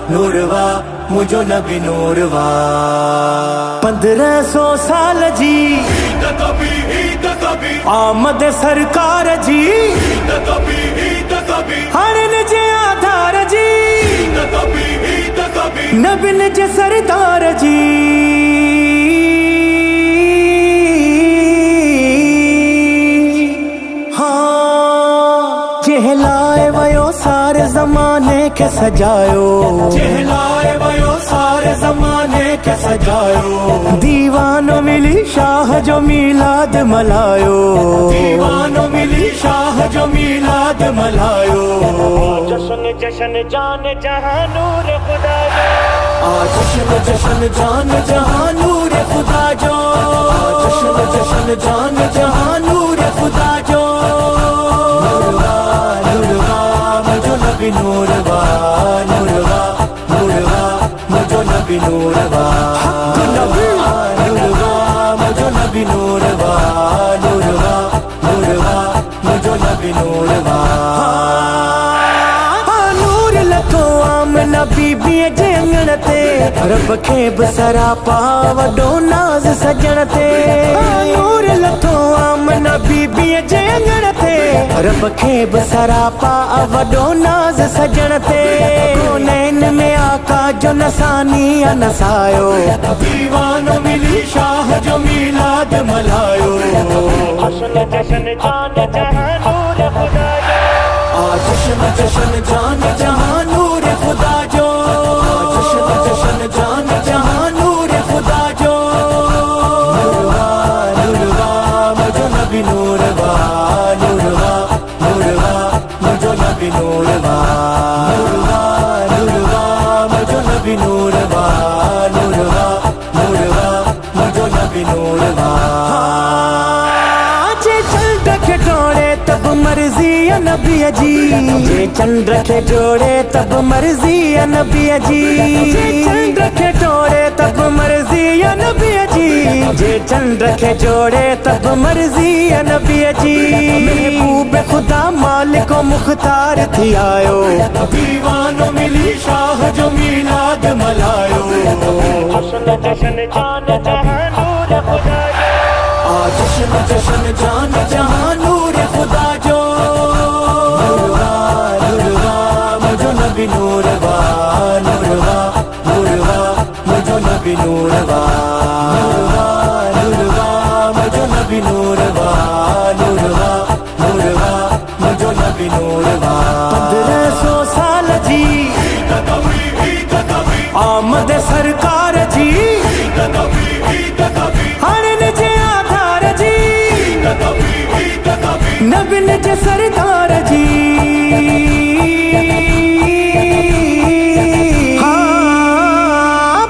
نوروا مجھو نبی نوروا 1500 سال جی آمد سرکار جی ہرن جے آدھار جی نبن جے سردار جی چہلائے ویو سارے زمانے کے سجایو چہلائے ویو سارے زمانے کے سجایو دیوانوں ملی شاہ جو میلاد ملایو دیوانوں ملی شاہ جو میلاد ملایو جشن جشن جان جہاں نور خدا جو جشن جشن جان جہاں نور خدا جو جشن جشن جان جہاں نور خدا جو نبی نوروا نوروا نوروا مجھو نبی نوروا نوروا مجھو نبی نوروا نوروا نوروا مجھو نبی نوروا نور لکھو آمنہ بی بی جنگن تے رب کے بسرا پا وڈو ناز سجن تے نور لکھو آمنہ بی بی جنگن تے رب کے بسرا پا وڈو ناز سجن تے کونین میں آقا جو نسانی نسایو دیوانوں ملی شاہ جو میلاد ملایو جشن جشن جان جہاں نور خدا جو جشن جشن جان جہاں نور خدا جو جشن جشن جان جہاں نور خدا جو نوروا نوروا مجھو نبی نوروا نوروا نوروا مجھو نبی نوروا نوروا نوروا مجھو نبی نوروا نوروا نوروا مجھو نبی نوروا جے چند کے ٹوڑے تب مرضی نبی جی جے چند کے جوڑے تب مرضی نبی جی جے چند کے ٹوڑے تب مرضی نبی جی جے چند کے جوڑے تب مرضی نبی جی محبوب خدا مالک و مختار تھی آیو دیوانوں ملی شاہ جو میلاد ملایو جشن جشن جان جہاں نور خدا جو جشن جشن جان جہاں نور خدا جو نوروا نوروا مجھو نبی نوروا نوروا نوروا مجھو نبی نوروا نوروا نوروا مجھو نبی نوروا نوروا نوروا مجھو نبی نوروا 1500 سال جی آمد سرکار جی ہرن جے آدھار جی نبن جے سردار جی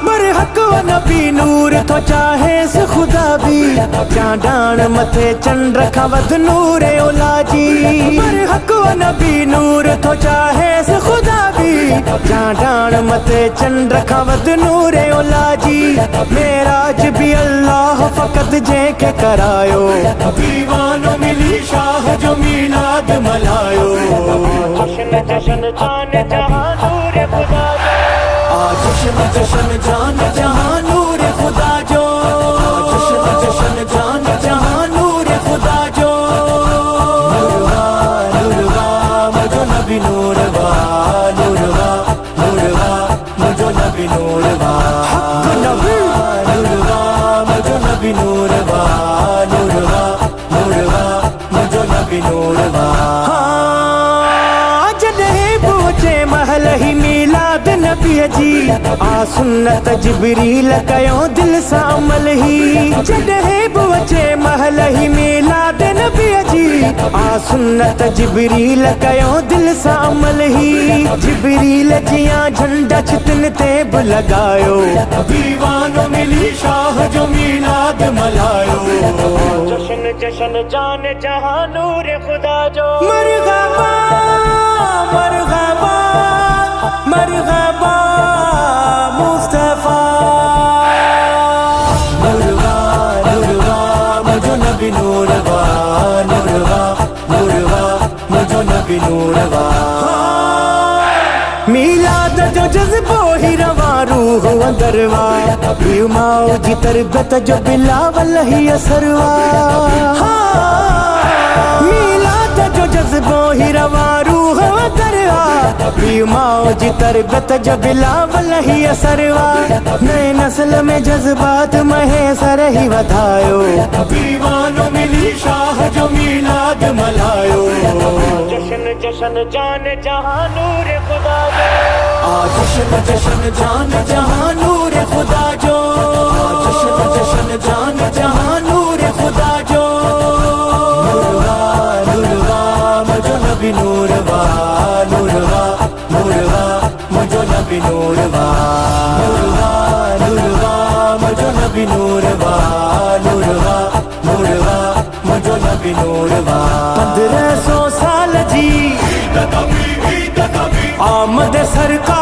برحق و نبی نور تو چاہے سے خدا بھی چاندان متھے چند رکھا ود نور اولا جی برحق و نبی نور تو چاہے سے خدا بھی چاندان متھے چند رکھا ود نور اولا جی معراج بھی اللہ فقط جے کے کرایو دیوانوں ملی شاہ جو میلاد ملایو جشن جشن جان جہاں نور خدا جو جشن جشن جان جہاں نور خدا جو جشن جشن جان جہاں نور خدا جو نوروا نوروا مجھو نبی نوروا نوروا نوروا مجھو نبی نوروا نوروا مجھو نبی نوروا نوروا نوروا مجھو نبی نوروا جدہیں پہنچے محل ہی میلاد نبی جی سنت جبریل کیوں دل سا عمل ہی جدہیں پہنچے محل ہی میلاد نبی جی سنت جبریل کیوں دل سا عمل ہی جبریل جیاں جھنڈا چھتن تیب لگایو دیوانوں ملی شاہ جو میلاد ملایو جشن جشن جان جہاں نور خدا جو مرحبا مرحبا مرحبا مصطفیٰ نوروا نوروا مجھو نبی نوروا نوروا نوروا مجھو نبی نوروا میلاد جو جذبو ہی روا روح اندروا بیماؤ جی تربت جو بلاول ہی اثروا میلاد جو جذبو ہی روا روح اندروا بیماؤ جی تربت جو بلاول ہی اثروا نئے نسل میں جذبات مہے سر ہی ودھایو دیوانوں ملی شاہ جو میلاد ملایو جشن جشن جان جہاں نور خدا جو جشن جشن جان جہاں نور خدا جو جشن جشن جان جہاں نور خدا جو نوروا نوروا مجھو نبی نوروا نوروا نوروا مجھو نبی نوروا نوروا نوروا مجھو نبی نوروا نوروا نوروا مجھو نبی نوروا 1500 سال جی آمد سرکار